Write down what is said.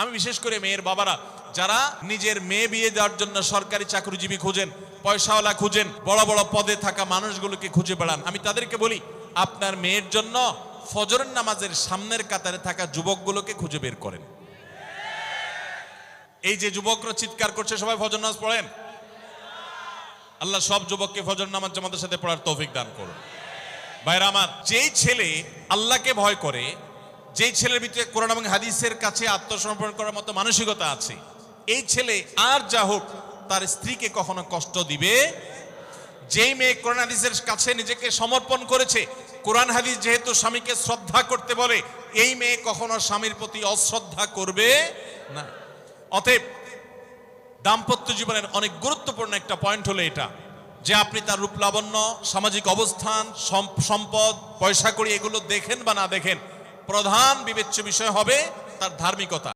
আমি বিশেষ করে মেয়ের বাবারা যারা নিজের মেয়ে বিয়ে দেওয়ার জন্য সরকারি চাকরিজীবী খুঁজেন, পয়সাওয়ালা খুঁজেন, বড় বড় পদে থাকা মানুষগুলোকে খুঁজে বেড়ান, আমি তাদেরকে বলি আপনার মেয়ের জন্য ফজরের নামাজের সামনের কাতারে থাকা যুবকগুলোকে খুঁজে বের করেন। এই যে যুবকরা চিৎকার করছে সবাই ফজর নামাজ পড়েন, আল্লাহ সব যুবককে ফজর নামাজ জামাতের সাথে পড়ার তৌফিক দান করুন। ভাইরা আমার, যেই ছেলে আল্লাহকে ভয় করে, যেই ছেলের ভিতরে কোরআন এবং হাদিসের কাছে আত্মসমর্পণ করার মতো মানসিকতা আছে, এই ছেলে আর যা হোক তার স্ত্রীকে কখনো কষ্ট দিবে। যেই মেয়ে কোরআন হাদিসের কাছে নিজেকে সমর্পণ করেছে, কোরআন হাদিস যেহেতু স্বামীকে শ্রদ্ধা করতে বলে, এই মেয়ে কখনো স্বামীর প্রতি অশ্রদ্ধা করবে না। অতএব দাম্পত্য জীবনের অনেক গুরুত্বপূর্ণ একটা পয়েন্ট হলো এটা যে আপনি তার রূপ লাবণ্য, সামাজিক অবস্থান, সম্পদ, পয়সা কড়ি এগুলো দেখেন বা না দেখেন, প্রধান বিবেচ্য বিষয় হবে তার ধার্মিকতা।